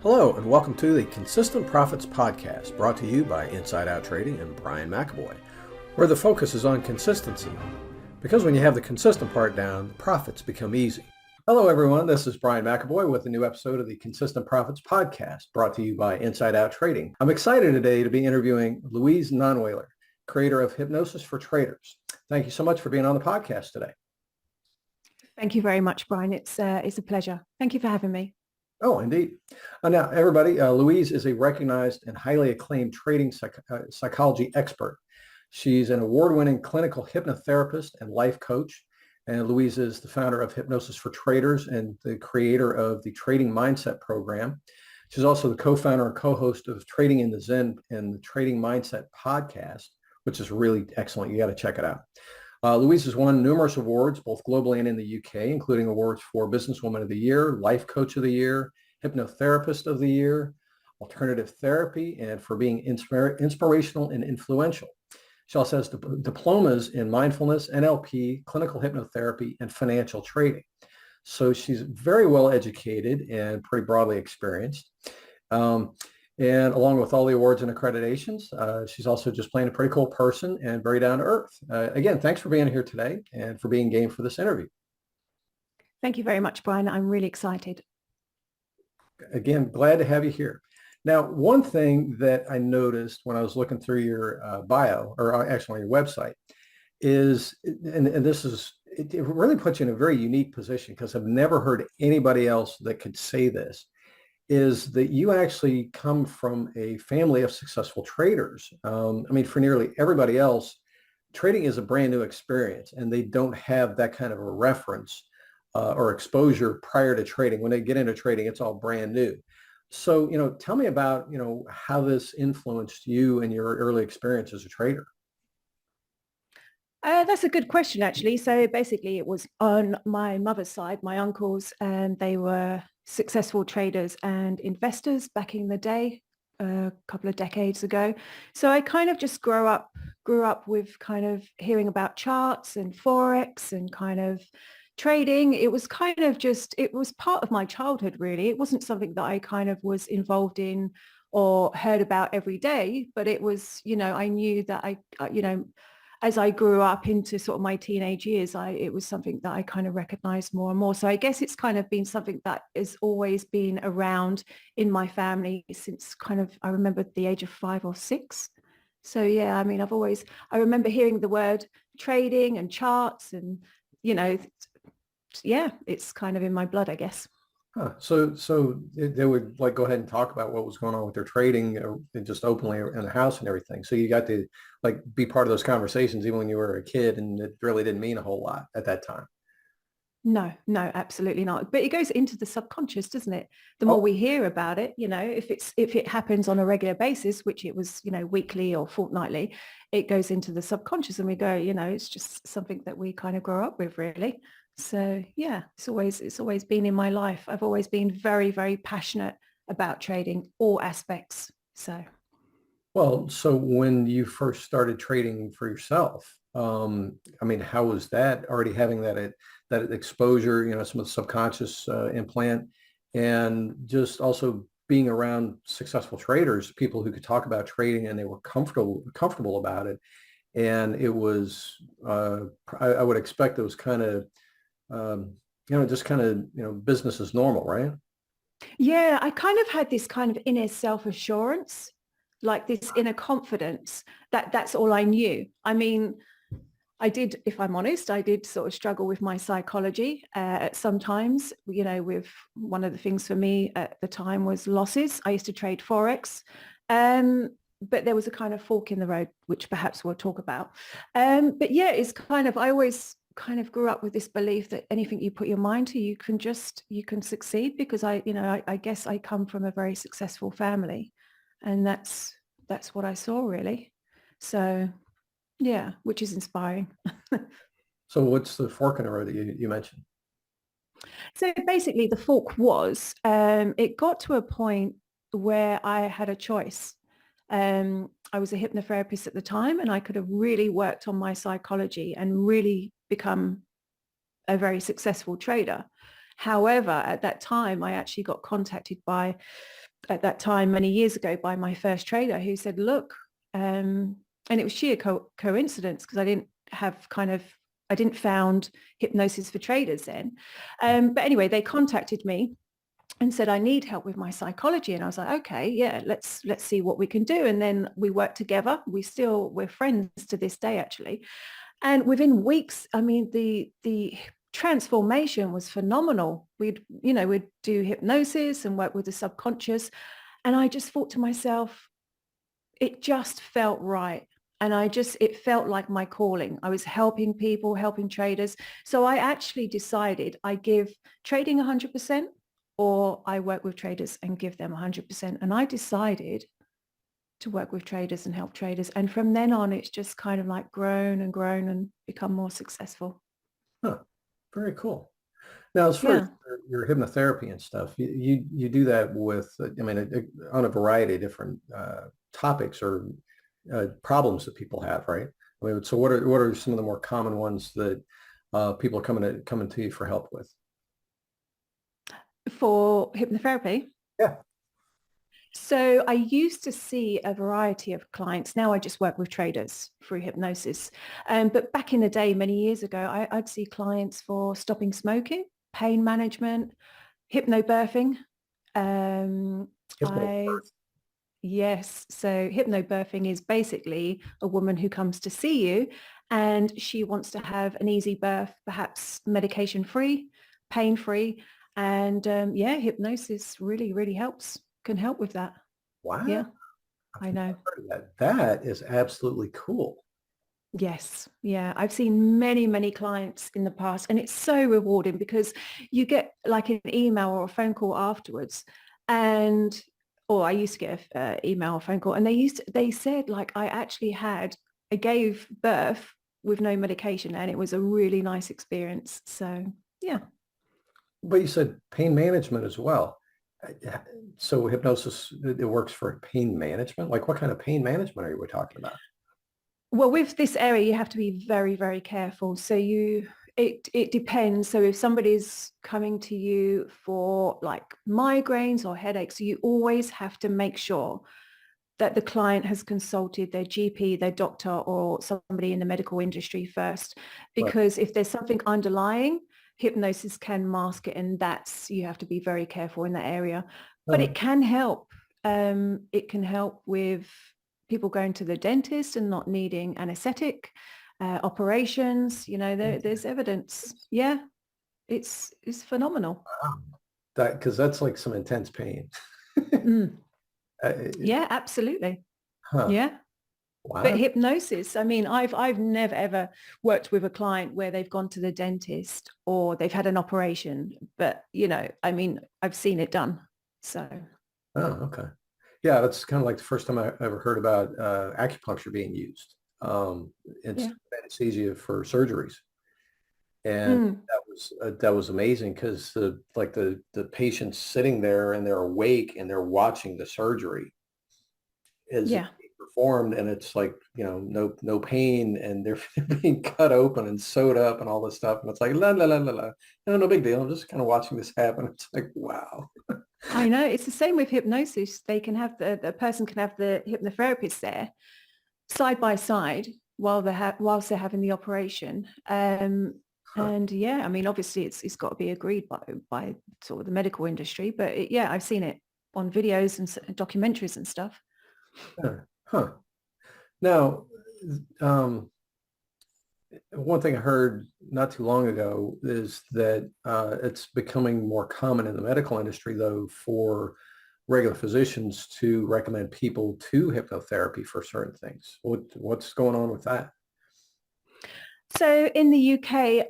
Hello, and welcome to the Consistent Profits Podcast, brought to you by Inside Out Trading and Brian McAboy, where the focus is on consistency. Because when you have the consistent part down, the profits become easy. Hello, everyone. This is Brian McAboy with a new episode of the Consistent Profits Podcast, brought to you by Inside Out Trading. I'm excited today to be interviewing Louise Nonweiler, creator of Hypnosis for Traders. Thank you so much for being on the podcast today. Thank you very much, Brian. It's a pleasure. Thank you for having me. Oh, indeed. Now, everybody, Louise is a recognized and highly acclaimed trading psychology expert. She's an award-winning clinical hypnotherapist and life coach. And Louise is the founder of Hypnosis for Traders and the creator of the Trading Mindset program. She's also the co-founder and co-host of Trading in the Zen and the Trading Mindset podcast, which is really excellent. You got to check it out. Louise has won numerous awards, both globally and in the UK, including awards for Businesswoman of the Year, Life Coach of the Year, Hypnotherapist of the Year, Alternative Therapy, and for being inspirational and influential. She also has diplomas in mindfulness, NLP, clinical hypnotherapy, and financial trading. So she's very well educated and pretty broadly experienced. And along with all the awards and accreditations, she's also just plain a pretty cool person and very down to earth. Again, thanks for being here today and for being game for this interview. Thank you very much, Brian. I'm really excited. Again, glad to have you here. Now, one thing that I noticed when I was looking through your bio, or actually on your website, is, and this is, it really puts you in a very unique position because I've never heard anybody else that could say this, is that you actually come from a family of successful traders. For nearly everybody else, trading is a brand new experience and they don't have that kind of a reference or exposure prior to trading. When they get into trading, it's all brand new. So, tell me about, how this influenced you and your early experience as a trader. That's a good question, actually. So basically it was on my mother's side, my uncles, and they were successful traders and investors back in the day, a couple of decades ago. So I kind of just grew up with kind of hearing about charts and Forex and kind of trading. It was kind of just, it was part of my childhood, really. It wasn't something that I kind of was involved in or heard about every day, but it was, I knew that as I grew up into sort of my teenage years, it was something that I kind of recognized more and more. So I guess it's kind of been something that has always been around in my family since kind of, I remember the age of 5 or 6. So yeah, I remember hearing the word trading and charts and, yeah, it's kind of in my blood, I guess. Huh. So they would go ahead and talk about what was going on with their trading just openly in the house and everything. So you got to be part of those conversations even when you were a kid, and it really didn't mean a whole lot at that time. No, absolutely not. But it goes into the subconscious, doesn't it? The more we hear about it, if it happens on a regular basis, which it was, weekly or fortnightly, it goes into the subconscious and we go, it's just something that we kind of grow up with, really. So yeah, it's always been in my life. I've always been very, very passionate about trading, all aspects. So when you first started trading for yourself, how was that, already having that exposure, some of the subconscious implant, and just also being around successful traders, people who could talk about trading and they were comfortable about it. And it was, I would expect it was kind of, business as normal, right? Yeah, I kind of had this kind of inner self-assurance, like this inner confidence that that's all I knew. I did, if I'm honest, I did sort of struggle with my psychology at sometimes, with one of the things for me at the time was losses. I used to trade Forex, but there was a kind of fork in the road, which perhaps we'll talk about. But yeah, it's kind of, I always kind of grew up with this belief that anything you put your mind to, you can succeed, because I guess I come from a very successful family, and that's what I saw, really. So yeah, which is inspiring. So what's the fork in the road that you mentioned? So basically the fork was, it got to a point where I had a choice. I was a hypnotherapist at the time, and I could have really worked on my psychology and really become a very successful trader. However, at that time, I actually got contacted by, at that time, many years ago, by my first trader who said, look, and it was sheer coincidence because I didn't found hypnosis for traders then. But anyway, they contacted me and said, I need help with my psychology. And I was like, okay, yeah, let's see what we can do. And then we worked together. We're friends to this day, actually. And within weeks, I mean, the transformation was phenomenal. We'd do hypnosis and work with the subconscious. And I just thought to myself, it just felt right. And it felt like my calling. I was helping people, helping traders. So I actually decided I give trading 100% or I work with traders and give them 100%. And I decided to work with traders and help traders. And from then on, it's just kind of like grown and become more successful. Huh. Very cool. Now, as far as Yeah. your hypnotherapy and stuff, you do that with, I mean, on a variety of different topics or problems that people have, right? I mean, so what are some of the more common ones that people are coming to you for help with? For hypnotherapy. Yeah. So I used to see a variety of clients. Now I just work with traders through hypnosis. But back in the day, many years ago, I'd see clients for stopping smoking, pain management, hypnobirthing. I Hypnobirth. Yes. So hypnobirthing is basically a woman who comes to see you and she wants to have an easy birth, perhaps medication free, pain free. And yeah, hypnosis really, really can help with that. Wow. Yeah, I've I never know. heard of that. That is absolutely cool. Yes. Yeah. I've seen many, many clients in the past and it's so rewarding because you get like an email or a phone call afterwards and or I used to get an email or phone call and they said like I gave birth with no medication and it was a really nice experience. So yeah. But you said pain management as well. Uh, So hypnosis, it works for pain management. Like what kind of pain management are we talking about? Well, with this area, you have to be very, very careful. So it depends. So if somebody's coming to you for like migraines or headaches, you always have to make sure that the client has consulted their GP, their doctor, or somebody in the medical industry first. Right. Because if there's something underlying, hypnosis can mask it, and you have to be very careful in that area. But Uh, it can help. It can help with people going to the dentist and not needing anesthetic, operations. There's evidence. Yeah, it's phenomenal. wow. Because that's like some intense pain. Mm. Uh, Yeah, absolutely. huh. Yeah. But Wow. hypnosis, I mean, I've never ever worked with a client where they've gone to the dentist or they've had an operation. But, I mean, I've seen it done. So, Oh, okay. Yeah, that's kind of like the first time I ever heard about acupuncture being used. It's yeah. anesthesia for surgeries. And Mm, that was amazing because the patient's sitting there and they're awake and they're watching the surgery as it's yeah. being performed and it's like, no pain and they're being cut open and sewed up and all this stuff. And it's like, la, la, la, la, la. No big deal. I'm just kind of watching this happen. It's like, wow. I know. It's the same with hypnosis. They can have the person can have the hypnotherapist there side by side whilst they're having the operation. Huh. And yeah, I mean, obviously it's got to be agreed by sort of the medical industry, but yeah, I've seen it on videos and documentaries and stuff. Huh. Huh. Now, um, one thing I heard not too long ago is that it's becoming more common in the medical industry, though, for regular physicians to recommend people to hypnotherapy for certain things. What's going on with that? So in the UK,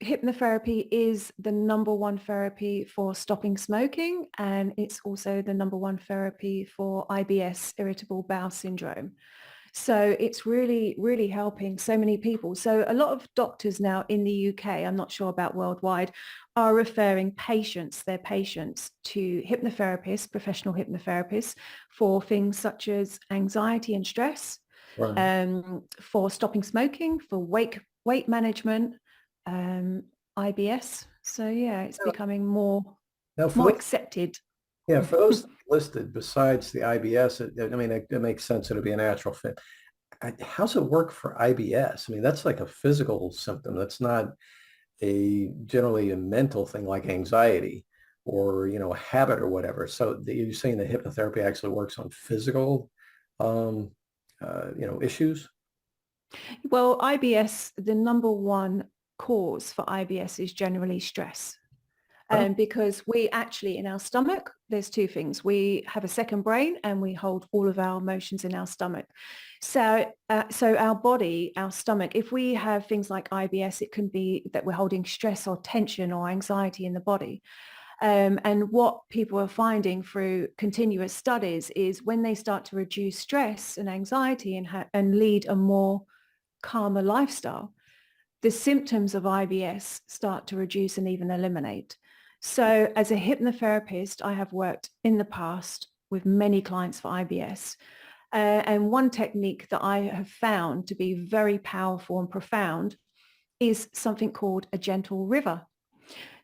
hypnotherapy is the number one therapy for stopping smoking, and it's also the number one therapy for IBS, irritable bowel syndrome. So it's really, really helping so many people. So a lot of doctors now in the UK, I'm not sure about worldwide, are referring their patients to hypnotherapists, professional hypnotherapists for things such as anxiety and stress, Right. for stopping smoking, for weight management, um, IBS. So yeah, it's becoming Now, for more those, accepted. yeah, for those listed besides the IBS, I mean, it makes sense it'd be a natural fit. How's it work for IBS? I mean, that's like a physical symptom. That's not generally a mental thing like anxiety or, a habit or whatever. So you're saying that hypnotherapy actually works on physical, um, issues? Well, IBS, the number one cause for IBS is generally stress. Oh, Because we actually, in our stomach, there's two things. We have a second brain and we hold all of our emotions in our stomach. So our body, our stomach, if we have things like IBS, it can be that we're holding stress or tension or anxiety in the body. And what people are finding through continuous studies is when they start to reduce stress and anxiety and lead a more calmer lifestyle, the symptoms of IBS start to reduce and even eliminate. So as a hypnotherapist, I have worked in the past with many clients for IBS. And one technique that I have found to be very powerful and profound is something called a gentle river.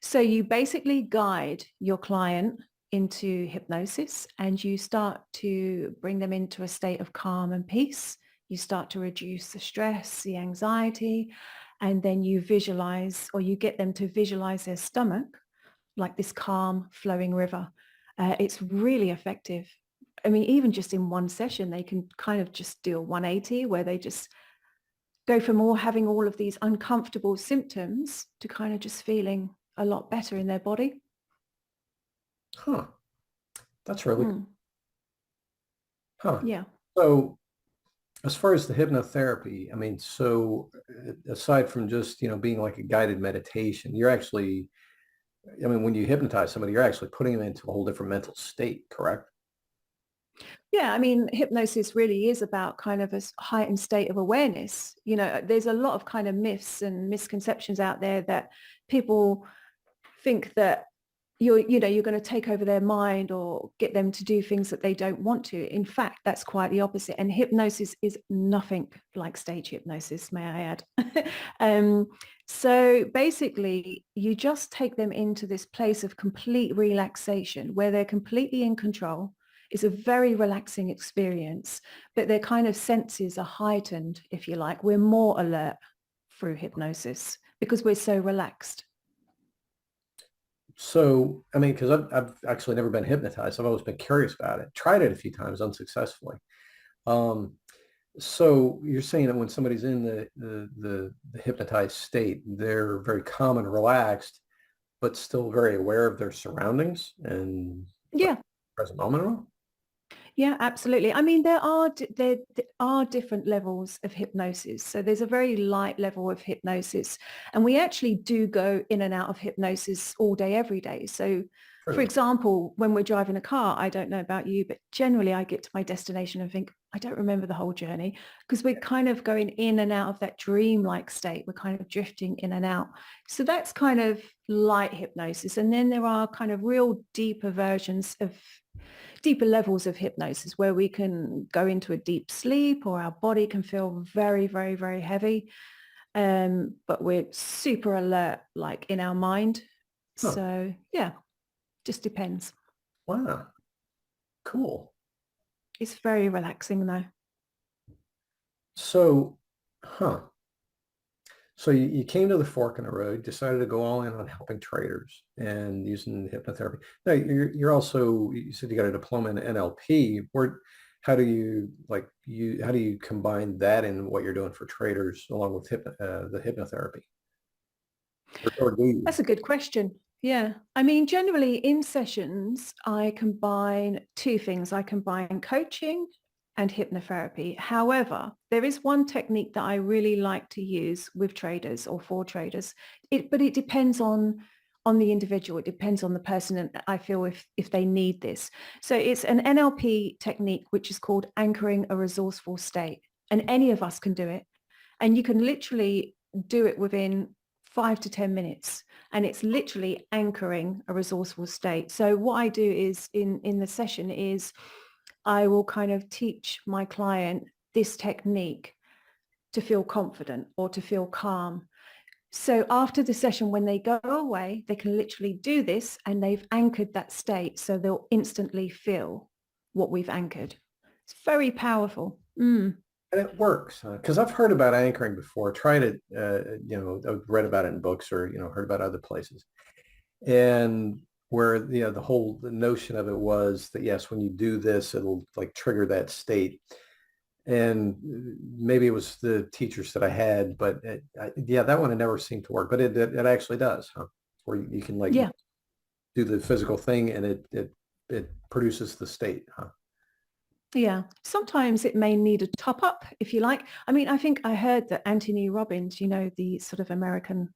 So you basically guide your client into hypnosis and you start to bring them into a state of calm and peace. You start to reduce the stress, the anxiety, and then you visualize or you get them to visualize their stomach like this calm flowing river. It's really effective. I mean, even just in one session, they can kind of just do a 180 where they just go from having all of these uncomfortable symptoms to kind of just feeling a lot better in their body. huh. That's really cool. Mm, Huh. yeah. So as far as the hypnotherapy, I mean, so aside from just, being like a guided meditation, you're actually, I mean, when you hypnotize somebody, you're actually putting them into a whole different mental state, correct? Yeah, I mean, hypnosis really is about kind of a heightened state of awareness. There's a lot of kind of myths and misconceptions out there that people think that you're going to take over their mind or get them to do things that they don't want to. In fact, that's quite the opposite. And hypnosis is nothing like stage hypnosis, may I add. um, so basically, you just take them into this place of complete relaxation where they're completely in control. It's a very relaxing experience, but their kind of senses are heightened, if you like. We're more alert through hypnosis because we're so relaxed. So, I mean, because I've actually never been hypnotized. I've always been curious about it. Tried it a few times unsuccessfully. Um, so you're saying that when somebody's in the hypnotized state, they're very calm and relaxed, but still very aware of their surroundings and like Yeah. present moment. Yeah, absolutely. I mean, there are different levels of hypnosis. So there's a very light level of hypnosis, and we actually do go in and out of hypnosis all day, every day. So, for True. example, when we're driving a car, I don't know about you, but generally I get to my destination and think, I don't remember the whole journey because we're kind of going in and out of that dreamlike state. We're kind of drifting in and out. So that's kind of light hypnosis. And then there are kind of real deeper levels of hypnosis where we can go into a deep sleep or our body can feel very, very, very heavy. But we're super alert, like in our mind. Huh. So yeah, just depends. Wow. Cool. It's very relaxing though. So, huh. So you came to the fork in the road, decided to go all in on helping traders and using hypnotherapy. Now you're also, you said you got a diploma in NLP. How do you combine that in what you're doing for traders along with the hypnotherapy? Or do you? That's a good question. Yeah. I mean, generally in sessions, I combine two things. I combine coaching and hypnotherapy. However, there is one technique that I really like to use with traders or for traders. But it depends on the individual. It depends on the person. And I feel if they need this. So it's an NLP technique, which is called anchoring a resourceful state. and any of us can do it. And you can literally do it within 5 to 10 minutes. And it's literally anchoring a resourceful state. So what I do is in the session is I will kind of teach my client this technique to feel confident or to feel calm. So after the session, when they go away, they can literally do this and they've anchored that state. So they'll instantly feel what we've anchored. It's very powerful. Mm. And it works, because I've heard about anchoring before, tried it, I've read about it in books or, heard about other places. And where, the notion of it was that, yes, when you do this, it'll like trigger that state. And maybe it was the teachers that I had, but that one had never seemed to work, but it actually does, huh? Where you can like Yeah. do the physical thing and it produces the state, huh? Yeah. Sometimes it may need a top up, if you like. I mean, I think I heard that Anthony Robbins, the sort of American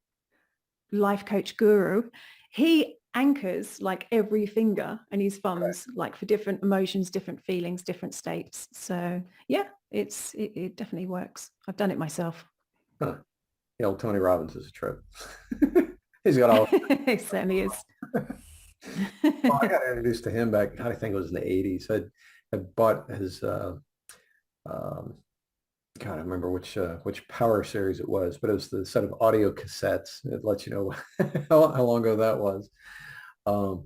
life coach guru, he anchors like every finger and his thumbs, like for different emotions, different feelings, different states. So yeah, it definitely works. I've done it myself. Huh. Tony Robbins is a trip. He's got all. It certainly is. Well, I got introduced to him back, I think it was in the 80s. I bought his, God, I remember which Power series it was, but it was the set of audio cassettes. It lets you know how long ago that was. But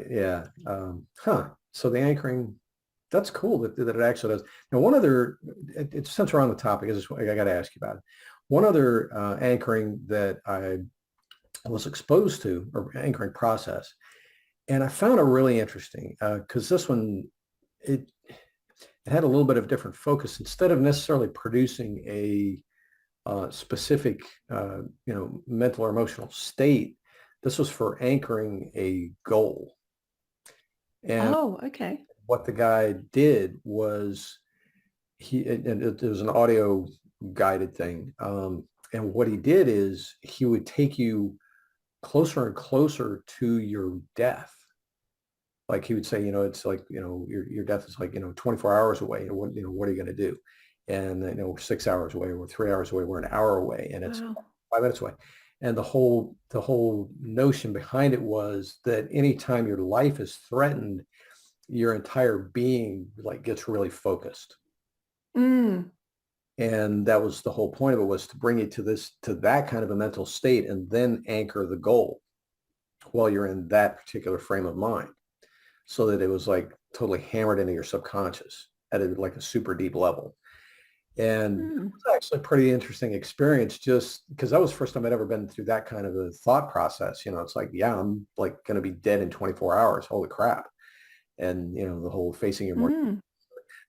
yeah, So the anchoring, that's cool that it actually does. Now, one other, since we're on the topic, I got to ask you about it. One other anchoring that I was exposed to, or anchoring process, and I found it really interesting because this one, it had a little bit of different focus. Instead of necessarily producing a specific, mental or emotional state, this was for anchoring a goal. And okay. what the guy did was it was an audio guided thing. And what he did is he would take you closer and closer to your death. Like he would say, it's like, your death is like, 24 hours away. And what are you going to do? And, we're 6 hours away, we're 3 hours away, we're an hour away, and it's 5 minutes away. And the whole notion behind it was that anytime your life is threatened, your entire being like gets really focused. And that was the whole point of it, was to bring you to that kind of a mental state and then anchor the goal while you're in that particular frame of mind, so that it was like totally hammered into your subconscious at like a super deep level. And it was actually a pretty interesting experience, just because that was the first time I'd ever been through that kind of a thought process. It's like, yeah, I'm like going to be dead in 24 hours. Holy crap. And, the whole facing your mortality.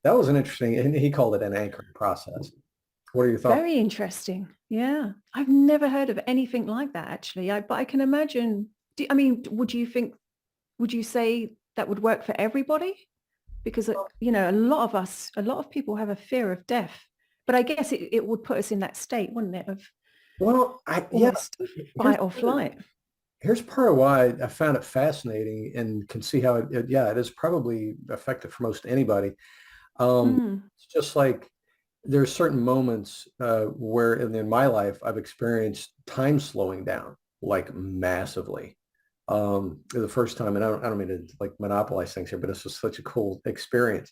That was an interesting, and he called it an anchoring process. What are your thoughts? Very interesting. Yeah. I've never heard of anything like that, actually. But I can imagine, would you say that would work for everybody? Because, a lot of people have a fear of death, but I guess it would put us in that state, wouldn't it? Of fight or flight. Here's part of why I found it fascinating and can see how it is probably effective for most anybody. It's just like there's certain moments where in my life I've experienced time slowing down like massively. The first time, and I don't mean to like monopolize things here, but this was such a cool experience.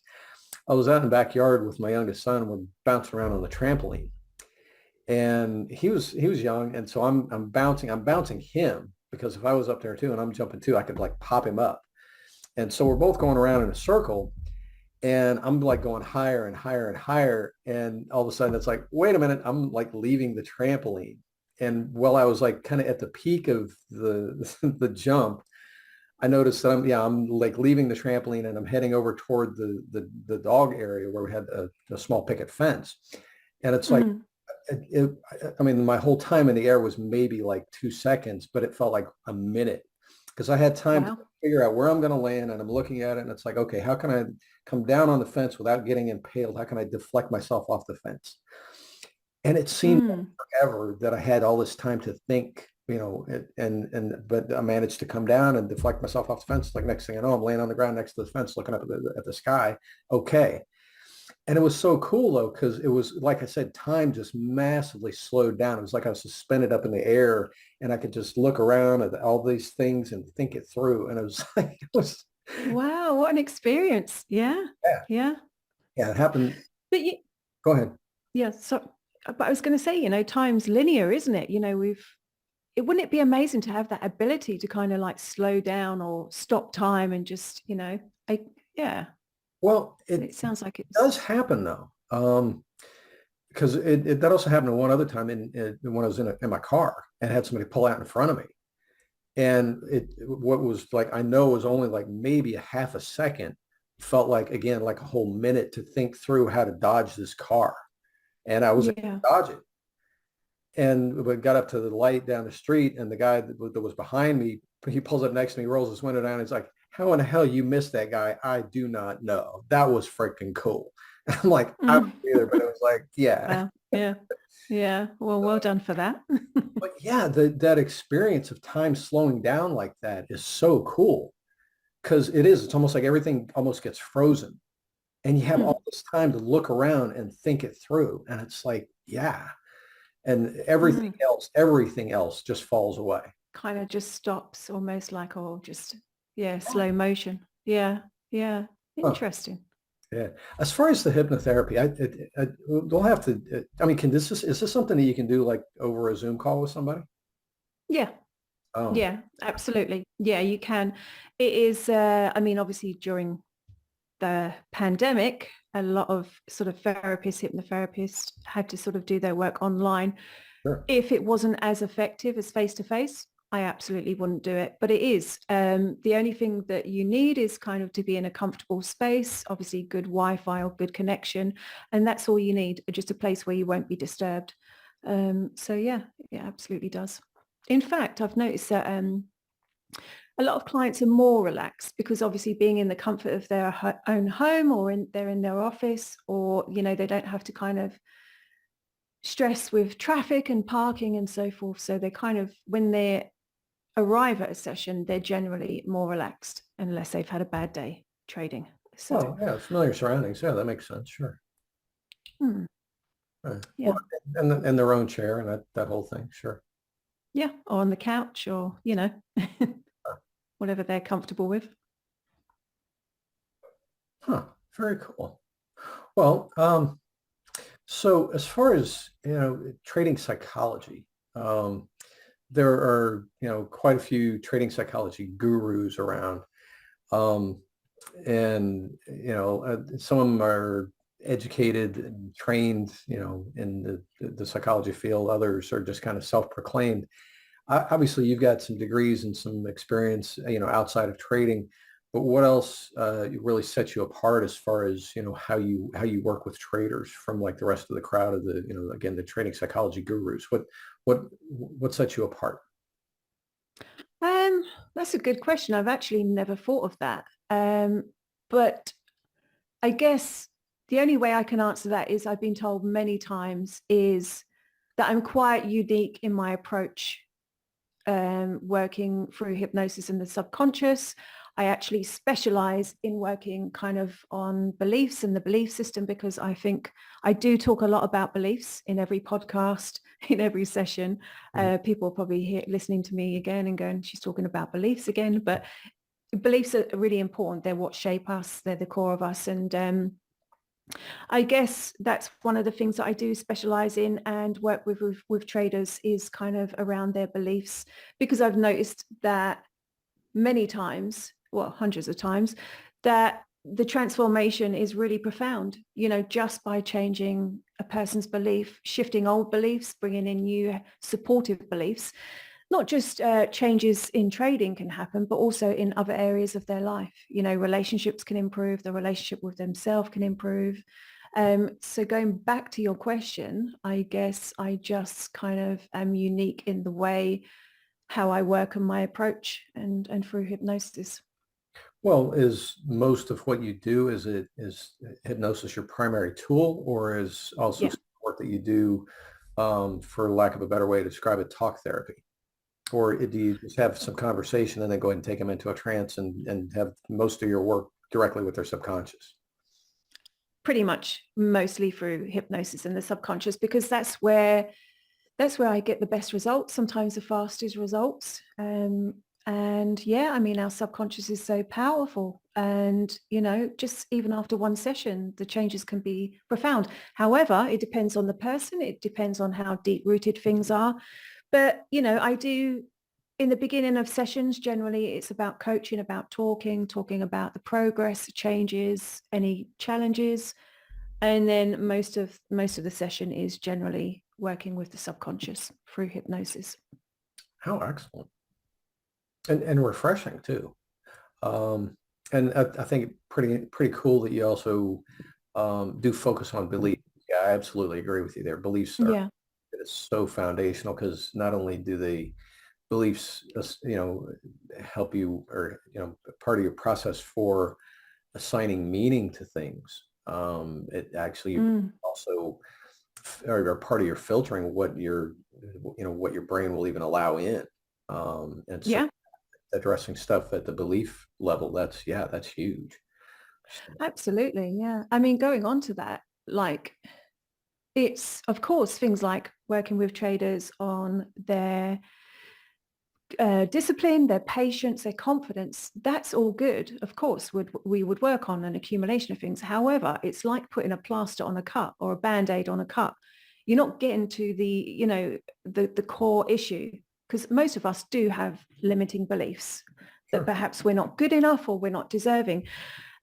I was out in the backyard with my youngest son. We're bouncing around on the trampoline, and he was young, and so I'm bouncing him, because if I was up there too and I'm jumping too, I could like pop him up. And so we're both going around in a circle, and I'm like going higher and higher and higher, and all of a sudden it's like, wait a minute, I'm like leaving the trampoline. And while I was like kind of at the peak of the jump, I noticed that I'm like leaving the trampoline and I'm heading over toward the dog area where we had a small picket fence. And it's like, my whole time in the air was maybe like 2 seconds, but it felt like a minute, because I had time to figure out where I'm going to land, and I'm looking at it and it's like, okay, how can I come down on the fence without getting impaled? How can I deflect myself off the fence? And it seemed forever that I had all this time to think, but I managed to come down and deflect myself off the fence. Like next thing I know, I'm laying on the ground next to the fence, looking up at the sky. Okay. And it was so cool though, because it was, like I said, time just massively slowed down. It was like I was suspended up in the air and I could just look around at all these things and think it through. And it was like, it was, Wow, what an experience. Yeah. yeah, Yeah. yeah, it happened. But you, Go ahead. yeah, so but I was going to say, time's linear, isn't it? Wouldn't it be amazing to have that ability to kind of like slow down or stop time and just, yeah, Well, it sounds like it's, does happen though. Because that also happened one other time when I was in my car and had somebody pull out in front of me. And what was like, I know was only like maybe a half a second, felt like, again, like a whole minute to think through how to dodge this car. And I was able yeah. to dodge it. And we got up to the light down the street, and the guy that was behind me, he pulls up next to me, rolls his window down. He's like, "How in the hell you missed that guy? I do not know. That was freaking cool." I'm like, "I don't Mm. either," but it was like, yeah. Wow. Yeah. Yeah. Well done for that. But yeah, that experience of time slowing down like that is so cool because it's almost like everything almost gets frozen, and you have Hmm. all this time to look around and think it through, and it's like, yeah, and Mm. everything else just falls away. Kind of just stops almost like, oh, just, yeah, slow motion. Yeah. Yeah. Huh. Interesting. Yeah. As far as the hypnotherapy, we'll have to. I mean, is this something that you can do like over a Zoom call with somebody? Yeah. Oh, Yeah, absolutely. Yeah, you can. It is, I mean, obviously during the pandemic, a lot of sort of therapists, hypnotherapists had to sort of do their work online. sure. If it wasn't as effective as face-to-face, I absolutely wouldn't do it. But it is. The only thing that you need is kind of to be in a comfortable space, obviously good Wi-Fi or good connection. And that's all you need, just a place where you won't be disturbed. So yeah, it absolutely does. In fact, I've noticed that a lot of clients are more relaxed because obviously being in the comfort of their own home or they're in their office, or they don't have to kind of stress with traffic and parking and so forth. So they kind of, when they arrive at a session, they're generally more relaxed unless they've had a bad day trading. So Well, yeah, familiar surroundings. Yeah, that makes sense. Sure. hmm, Well, yeah, and their own chair and that whole thing. Sure. yeah, or on the couch, or whatever they're comfortable with. Huh. Very cool. Well, so as far as trading psychology, there are quite a few trading psychology gurus around. Um, and some of them are educated and trained in the psychology field. Others are just kind of self-proclaimed. Obviously you've got some degrees and some experience outside of trading, but what else really sets you apart as far as how you work with traders from like the rest of the crowd of the again, the trading psychology gurus? What sets you apart? Um, that's a good question. I've actually never thought of that. But I guess the only way I can answer that is I've been told many times is that I'm quite unique in my approach, working through hypnosis and the subconscious. I actually specialize in working kind of on beliefs and the belief system because I think I do talk a lot about beliefs in every podcast, in every session. Mhm. People are probably listening to me again and going, she's talking about beliefs again, but beliefs are really important. They're what shape us. They're the core of us. And I guess that's one of the things that I do specialize in and work with traders is kind of around their beliefs, because I've noticed that many times, well, hundreds of times, that the transformation is really profound, just by changing a person's belief, shifting old beliefs, bringing in new supportive beliefs. Not just changes in trading can happen, but also in other areas of their life. Relationships can improve, the relationship with themselves can improve. So going back to your question, I guess I just kind of am unique in the way how I work and my approach and through hypnosis. Well, is most of what you do, is hypnosis your primary tool, or is also Yeah. support that you do, for lack of a better way to describe it, talk therapy? Or do you just have some conversation and then go ahead and take them into a trance and have most of your work directly with their subconscious? pretty much mostly through hypnosis and the subconscious, because that's where I get the best results, sometimes the fastest results. And yeah, I mean, our subconscious is so powerful. And, just even after one session, the changes can be profound. However, it depends on the person. It depends on how deep rooted things are. But, I do, in the beginning of sessions, generally it's about coaching, about talking about the progress, the changes, any challenges. And then most of the session is generally working with the subconscious through hypnosis. How excellent. And refreshing too. Um, and I think pretty cool that you also do focus on belief. Yeah, I absolutely agree with you there. Beliefs are Yeah. it is so foundational because not only do they beliefs, help you or, part of your process for assigning meaning to things. It actually Mm. also are part of your filtering what your brain will even allow in. And so Yeah, addressing stuff at the belief level, that's huge. absolutely. Yeah. I mean, going on to that, like it's, of course, things like working with traders on their discipline, their patience, their confidence. That's all good. Of course, we would work on an accumulation of things. However, it's like putting a plaster on a cut or a Band-Aid on a cut. You're not getting to the core issue, because most of us do have limiting beliefs that Sure. perhaps we're not good enough or we're not deserving.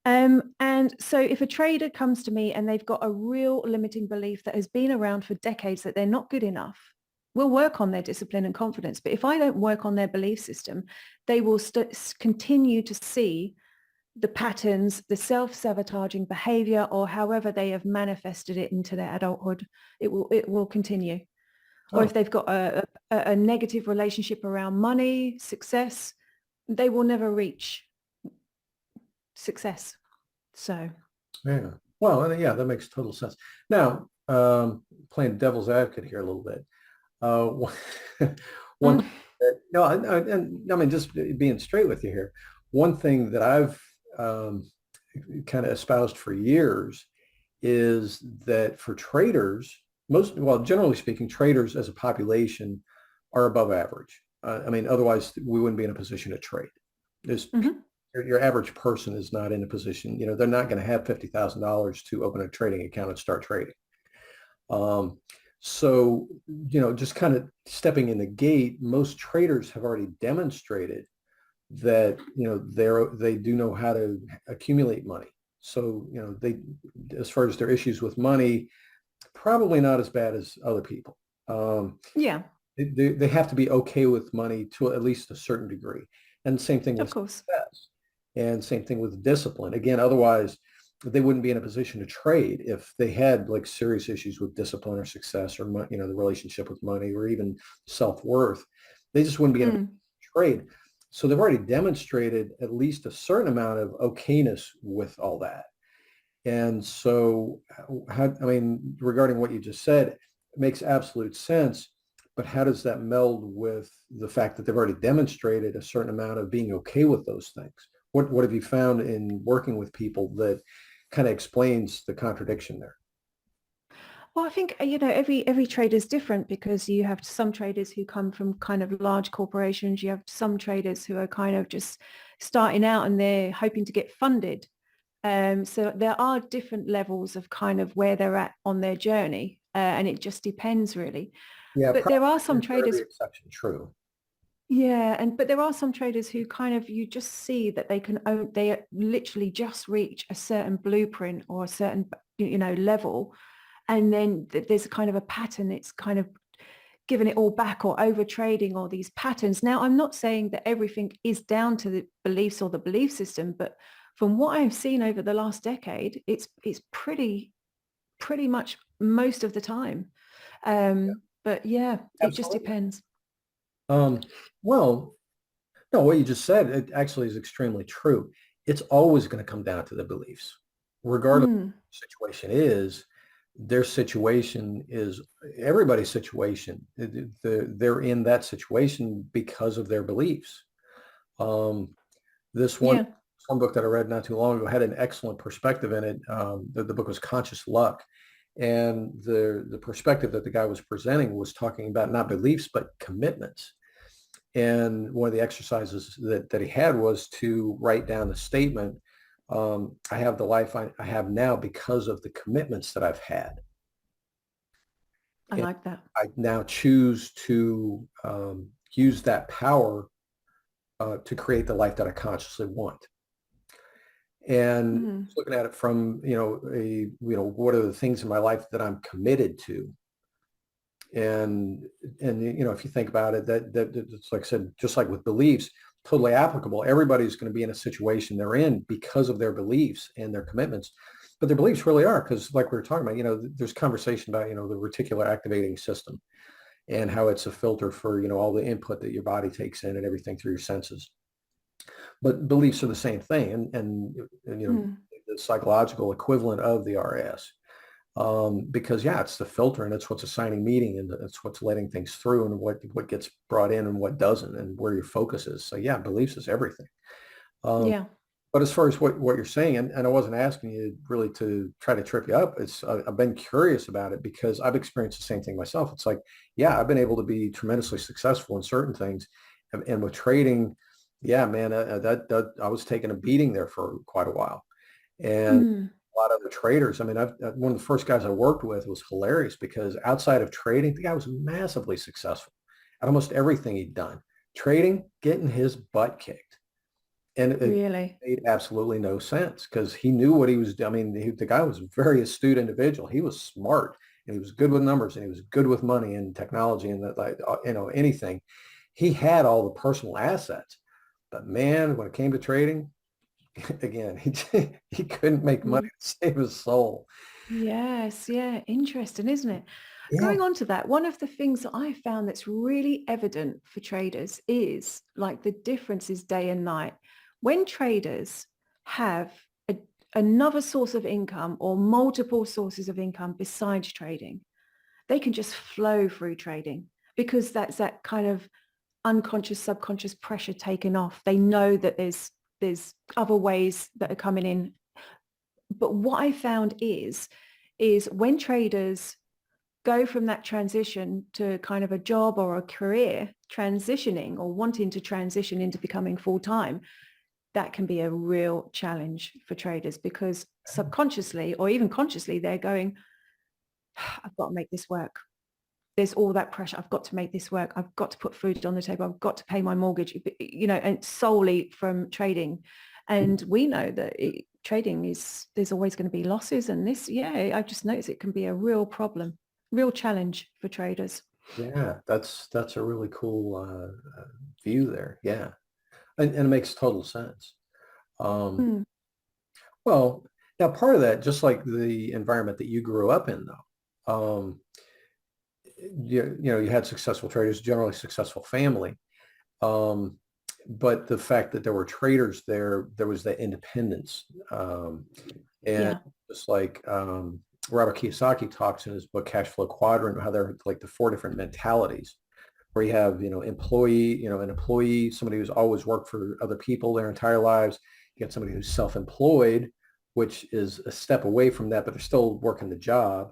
And so if a trader comes to me and they've got a real limiting belief that has been around for decades that they're not good enough, we'll work on their discipline and confidence. But if I don't work on their belief system, they will continue to see the patterns, the self-sabotaging behavior, or however they have manifested it into their adulthood. It will continue. Or Oh, if they've got a negative relationship around money, success, they will never reach success. So, yeah. Well, yeah, that makes total sense. Now, playing devil's advocate here a little bit. One, one mm, thing no, and I mean, just being straight with you here. One thing that I've kind of espoused for years is that for traders, generally speaking, traders as a population are above average. I mean, otherwise we wouldn't be in a position to trade. There's mhm. your average person is not in a position, they're not going to have $50,000 to open a trading account and start trading. Um, so, just kind of stepping in the gate, most traders have already demonstrated that, they do know how to accumulate money. So, as far as their issues with money, probably not as bad as other people. Um, Yeah, they have to be okay with money to at least a certain degree. And same thing of with course. success. And same thing with discipline. Again, otherwise they wouldn't be in a position to trade if they had like serious issues with discipline or success or, the relationship with money or even self-worth. They just wouldn't be in a Mm. trade. So they've already demonstrated at least a certain amount of okayness with all that. And so, I mean, regarding what you just said, it makes absolute sense. But how does that meld with the fact that they've already demonstrated a certain amount of being okay with those things? What have you found in working with people that kind of explains the contradiction there? Well, I think, every trader is different, because you have some traders who come from kind of large corporations. You have some traders who are kind of just starting out and they're hoping to get funded. So there are different levels of kind of where they're at on their journey. And it just depends really. Yeah, But there are some probably for every traders, exception, true. yeah, but there are some traders who kind of, you just see that they literally just reach a certain blueprint or a certain, level. And then there's a kind of a pattern. It's kind of giving it all back or over trading or these patterns. Now, I'm not saying that everything is down to the beliefs or the belief system, but from what I've seen over the last decade, it's pretty much most of the time. But yeah, it just Absolutely. depends. Um, well, no, what you just said, it actually is extremely true. It's always going to come down to the beliefs, regardless of Mm, what the situation is. Their situation is everybody's situation. They're in that situation because of their beliefs. Um, this one yeah. one book that I read not too long ago had an excellent perspective in it. The book was Conscious Luck. And the perspective that the guy was presenting was talking about not beliefs, but commitments. And one of the exercises that he had was to write down a statement. I have the life I have now because of the commitments that I've had. I And like that. I now choose to use that power to create the life that I consciously want. And Mm. looking at it from, what are the things in my life that I'm committed to? And if you think about it, that it's like I said, just like with beliefs, totally applicable. Everybody's going to be in a situation they're in because of their beliefs and their commitments. But their beliefs really are, because like we were talking about, there's conversation about, the reticular activating system and how it's a filter for, all the input that your body takes in and everything through your senses. But beliefs are the same thing, and Mm. the psychological equivalent of the RS. Because it's the filter, and it's what's assigning meaning, and it's what's letting things through, and what gets brought in and what doesn't, and where your focus is. So beliefs is everything. Um, Yeah. but as far as what you're saying, and I wasn't asking you really to try to trip you up. I've been curious about it because I've experienced the same thing myself. It's like, I've been able to be tremendously successful in certain things, and with trading, man, that I was taking a beating there for quite a while, and Mm. a lot of the traders. I mean, one of the first guys I worked with was hilarious because outside of trading, the guy was massively successful at almost everything he'd done. Trading, getting his butt kicked. And it Really? made absolutely no sense because he knew what he was doing. I mean, the guy was a very astute individual. He was smart, and he was good with numbers, and he was good with money and technology and that, like, anything. He had all the personal assets, but man, when it came to trading, again, he couldn't make money Mm. to save his soul. Yes, yeah, interesting, isn't it? Yeah. Going on to that, one of the things that I found that's really evident for traders is like the differences day and night. When traders have a, another source of income or multiple sources of income besides trading, they can just flow through trading because that's that kind of unconscious, subconscious pressure taken off. They know that there's other ways that are coming in. But what I found is when traders go from that transition to kind of a job or a career, transitioning or wanting to transition into becoming full-time, that can be a real challenge for traders because subconsciously or even consciously, they're going, I've got to make this work. There's all that pressure. I've got to make this work. I've got to put food on the table. I've got to pay my mortgage, and solely from trading. And we know that trading there's always going to be losses. And I just noticed it can be a real problem, real challenge for traders. Yeah, that's a really cool view there. Yeah, and it makes total sense. Um, Mm. well, now part of that, just like the environment that you grew up in, though, you had successful traders, generally successful family. Um, but the fact that there were traders there was that independence. And Yeah. just like Robert Kiyosaki talks in his book Cash Flow Quadrant, how they're like the four different mentalities, where you have, an employee, somebody who's always worked for other people their entire lives. You got somebody who's self-employed, which is a step away from that, but they're still working the job,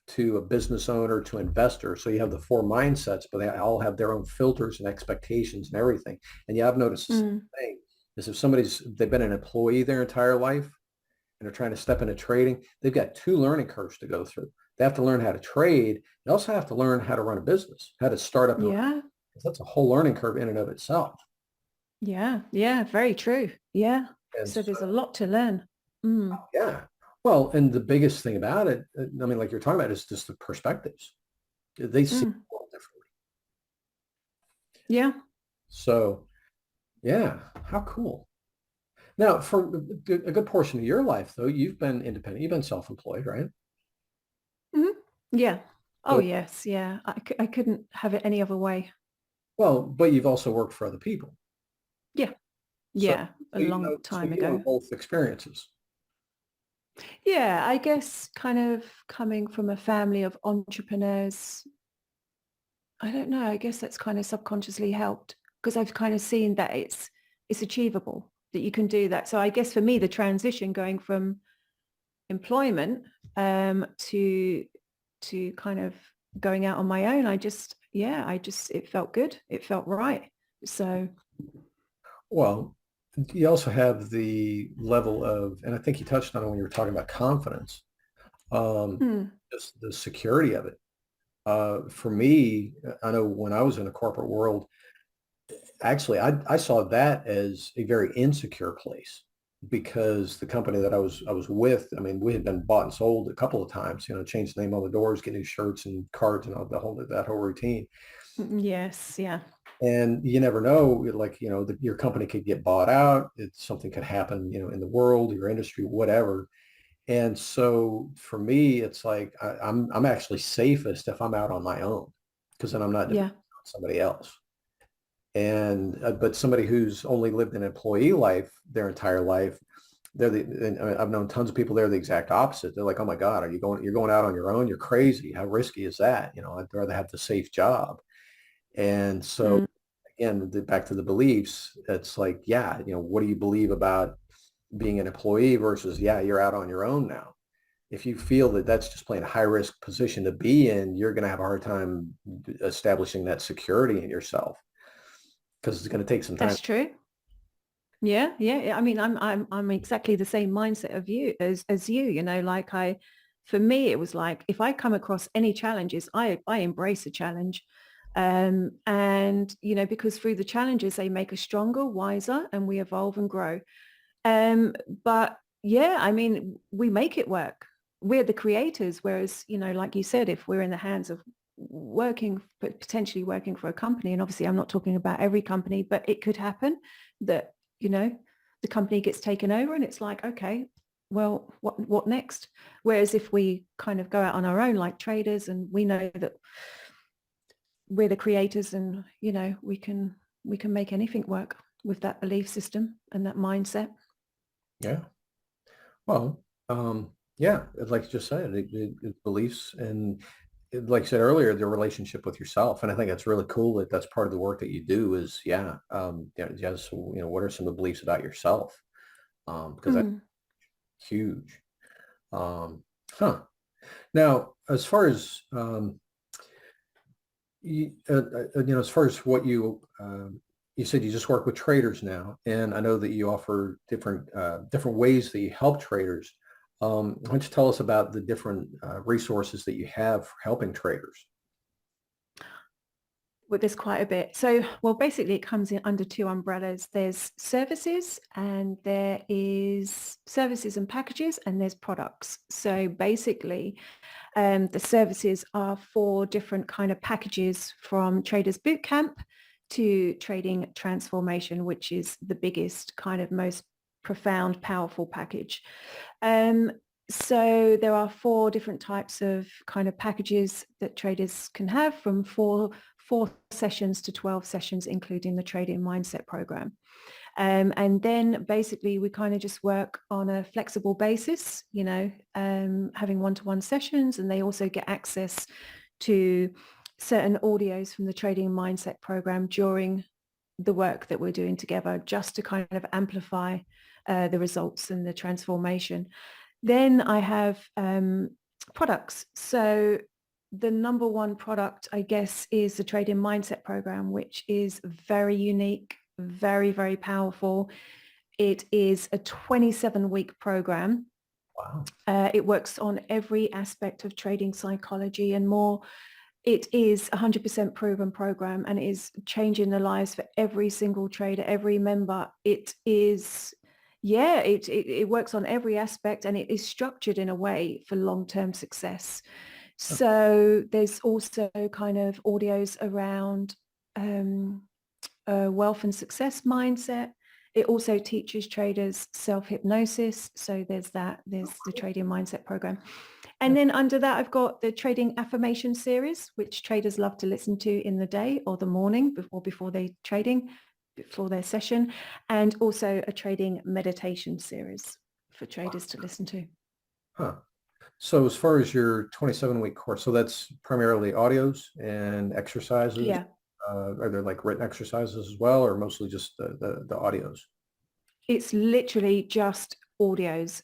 to a business owner, to investor. So you have the four mindsets, but they all have their own filters and expectations and everything. And I've noticed the same Mm. thing is if they've been an employee their entire life and they're trying to step into trading, they've got two learning curves to go through. They have to learn how to trade. They also have to learn how to run a business, how to start up and run. Yeah. That's a whole learning curve in and of itself. Yeah. Yeah. Very true. Yeah. And So there's a so, lot to learn. Mm. yeah. Well, and the biggest thing about it, I mean, like you're talking about, is just the perspectives. They see Mm. the world differently. Yeah. So, yeah, how cool. Now, for a good portion of your life, though, you've been independent. You've been self-employed, right? Mhm. Yeah. Oh, So, yes. Yeah. I couldn't have it any other way. well, but you've also worked for other people. Yeah. So, Yeah. A so long so time you know ago. both experiences. Yeah. I guess kind of coming from a family of entrepreneurs, I don't know. I guess that's kind of subconsciously helped because I've kind of seen that it's achievable. that you can do that. So I guess for me, the transition going from employment to kind of going out on my own, it felt good. It felt right. So Well, you also have the level of, and I think you touched on it when you were talking about confidence, hmm, just the security of it. For me, I know when I was in the corporate world, actually, I saw that as a very insecure place because the company that I was with, I mean, we had been bought and sold a couple of times, changed the name on the doors, get new shirts and cards and all that whole routine. yes, yeah, And you never know, like, your company could get bought out. Something could happen, in the world, your industry, whatever. And so for me, it's like I'm actually safest if I'm out on my own because then I'm not depending yeah, on somebody else. And but somebody who's only lived an employee life their entire life, and I've known tons of people, they're the exact opposite. They're like, oh my God, you're going out on your own? You're crazy. How risky is that? I'd rather have the safe job. And so mm, again, back to the beliefs, it's like, yeah, what do you believe about being an employee versus, yeah, you're out on your own now. If you feel that that's just plain a high risk position to be in, you're going to have a hard time establishing that security in yourself because it's going to take some time. that's true. Yeah, yeah. I mean, I'm exactly the same mindset of you as you. Like for me, it was like if I come across any challenges, I embrace a challenge, and because through the challenges they make us stronger, wiser, and we evolve and grow. But yeah, I mean, we make it work. We're the creators. Whereas, like you said, if we're in the hands of potentially working for a company, and obviously I'm not talking about every company, but it could happen that, you know, the company gets taken over and it's like, okay, well, what next? Whereas if we kind of go out on our own like traders and we know that we're the creators and, we can make anything work with that belief system and that mindset. Yeah. Well, yeah, like you just said, beliefs and like I said earlier, the relationship with yourself. And I think that's really cool that that's part of the work that you do is, yeah, so, what are some of the beliefs about yourself? Because that's Mm. huge. Huh. Now, as far as, as far as what you said you just work with traders now, and I know that you offer different ways that you help traders. Why don't you tell us about the different resources that you have for helping traders? Well, there's quite a bit. So, well, basically it comes in under two umbrellas. There's services and there is services and packages and there's products. So basically, the services are four different kind of packages from Traders Bootcamp to Trading Transformation, which is the biggest kind of most profound, powerful package. Um, so there are four different types of kind of packages that traders can have from four sessions to 12 sessions, including the trading mindset program. And then basically we kind of just work on a flexible basis, having one-to-one sessions, and they also get access to certain audios from the trading mindset program during the work that we're doing together, just to kind of amplify the results and the transformation. Then I have products. So the number one product, I guess, is the Trading Mindset Program, which is very unique, very, very powerful. It is a 27-week program. Wow. It works on every aspect of trading psychology and more. It is 100% proven program and it is changing the lives for every single trader, every member. It is, yeah, it works on every aspect and it is structured in a way for long-term success. So there's also kind of audios around wealth and success mindset. It also teaches traders self-hypnosis. So there's the trading mindset program. And then under that, I've got the trading affirmation series, which traders love to listen to in the day or the morning before they trading, before their session, and also a trading meditation series for traders to listen to. Huh. So as far as your 27-week course, so that's primarily audios and exercises. Yeah. Are there like written exercises as well, or mostly just the audios? It's literally just audios.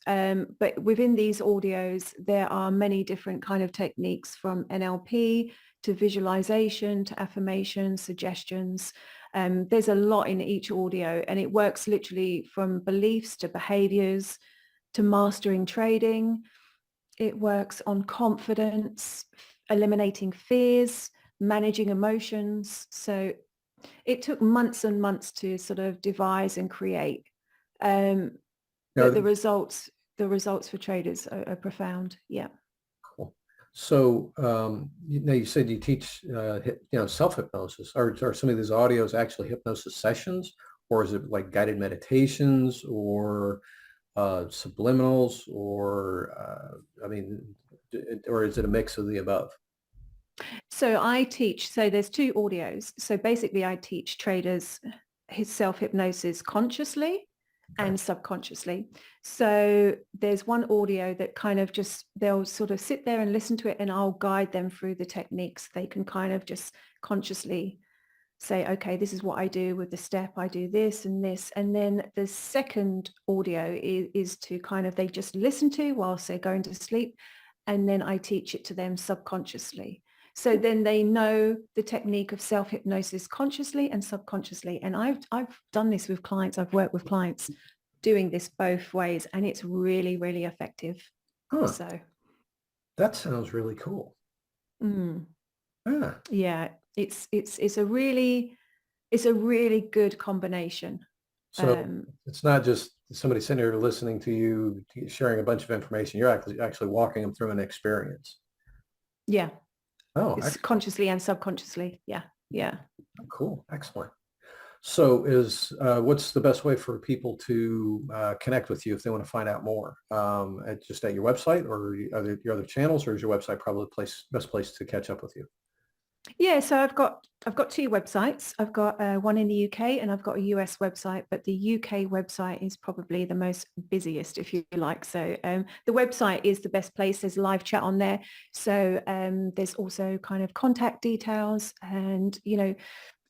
But within these audios, there are many different kind of techniques, from NLP to visualization to affirmation, suggestions. There's a lot in each audio, and it works literally from beliefs to behaviors to mastering trading. It works on confidence, eliminating fears, managing emotions. So it took months and months to sort of devise and create. Um, but Now, the results for traders are profound. Yeah. cool. So, you said you teach, self-hypnosis. Are some of these audios actually hypnosis sessions, or is it like guided meditations, or subliminals, or or is it a mix of the above? So there's two audios. So basically I teach traders his self-hypnosis consciously Okay. and subconsciously. So there's one audio that kind of just, they'll sort of sit there and listen to it, and I'll guide them through the techniques. They can kind of just consciously say, okay, this is what I do with the step. I do this and this. And then the second audio is to kind of, they just listen to whilst they're going to sleep. And then I teach it to them subconsciously. So then they know the technique of self-hypnosis consciously and subconsciously. And I've done this with clients. I've worked with clients doing this both ways, and it's really, really effective. Huh. So, That sounds really cool. mm, Yeah. yeah, it's a really good combination. So it's not just somebody sitting here listening to you sharing a bunch of information. You're actually walking them through an experience. Yeah, Oh, it's excellent. consciously and subconsciously. Yeah, yeah. Cool. Excellent. So what's the best way for people to connect with you if they want to find out more? Just at your website, or your other channels, or is your website probably the best place to catch up with you? Yeah, so I've got two websites. I've got one in the UK and I've got a US website, but the UK website is probably the most busiest, if you like. So the website is the best place. There's live chat on there. So there's also kind of contact details, and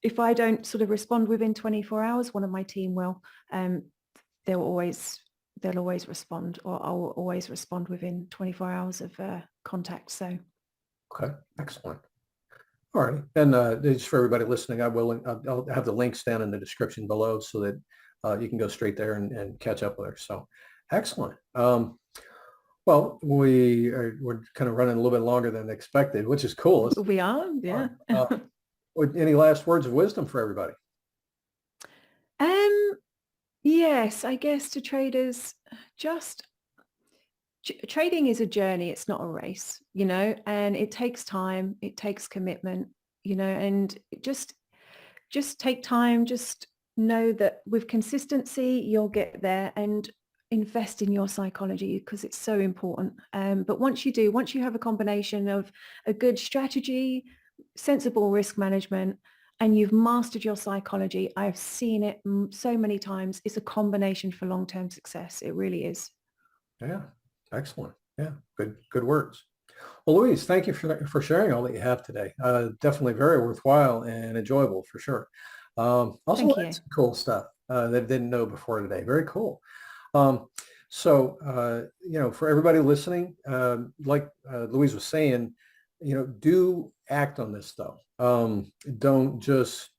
if I don't sort of respond within 24 hours, one of my team will. Um, they'll always respond, or I'll always respond within 24 hours of contact. So. Okay. Excellent. All right. And just for everybody listening, I'll have the links down in the description below so that you can go straight there and catch up with her. So excellent. Well, we're kind of running a little bit longer than expected, which is cool. We are, yeah. Any last words of wisdom for everybody? Um, yes, I guess to traders, just trading is a journey. It's not a race, and it takes time. It takes commitment, and just take time. Just know that with consistency, you'll get there, and invest in your psychology, because it's so important. But once you have a combination of a good strategy, sensible risk management, and you've mastered your psychology, I've seen it so many times. It's a combination for long-term success. It really is. Yeah. Excellent. Yeah. Good words. Well, Louise, thank you for sharing all that you have today. Definitely very worthwhile and enjoyable for sure. Also Thank learned you. some cool stuff that I didn't know before today. Very cool. Um, for everybody listening, like Louise was saying, do act on this stuff. Don't just,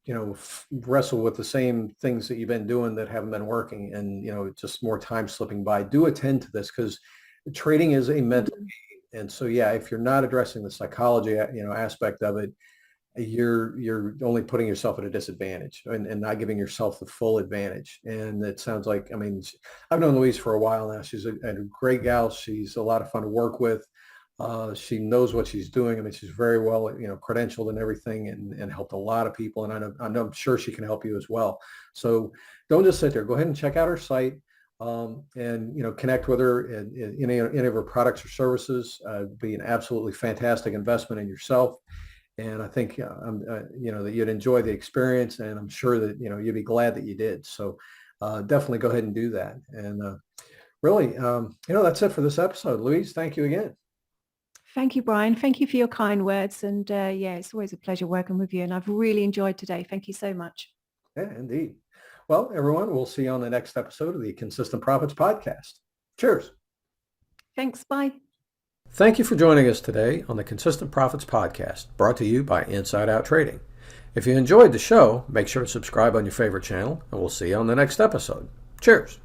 wrestle with the same things that you've been doing that haven't been working, and, just more time slipping by. Do attend to this, because trading is a mental Mhm. game. And so, yeah, if you're not addressing the psychology, aspect of it, you're only putting yourself at a disadvantage, and not giving yourself the full advantage. And it sounds like, I've known Louise for a while now. She's a great gal. She's a lot of fun to work with. She knows what she's doing. She's very well, credentialed and everything, and helped a lot of people. And I'm sure she can help you as well. So don't just sit there. Go ahead and check out her site, and, connect with her in any of her products or services. Be an absolutely fantastic investment in yourself. And I think, that you'd enjoy the experience, and I'm sure that, you'd be glad that you did. So definitely go ahead and do that. And really, that's it for this episode. Louise, thank you again. Thank you, Brian. Thank you for your kind words. And yeah, it's always a pleasure working with you. And I've really enjoyed today. Thank you so much. Yeah, indeed. Well, everyone, we'll see you on the next episode of the Consistent Profits Podcast. Cheers. Thanks. Bye. Thank you for joining us today on the Consistent Profits Podcast, brought to you by Inside Out Trading. If you enjoyed the show, make sure to subscribe on your favorite channel, and we'll see you on the next episode. Cheers.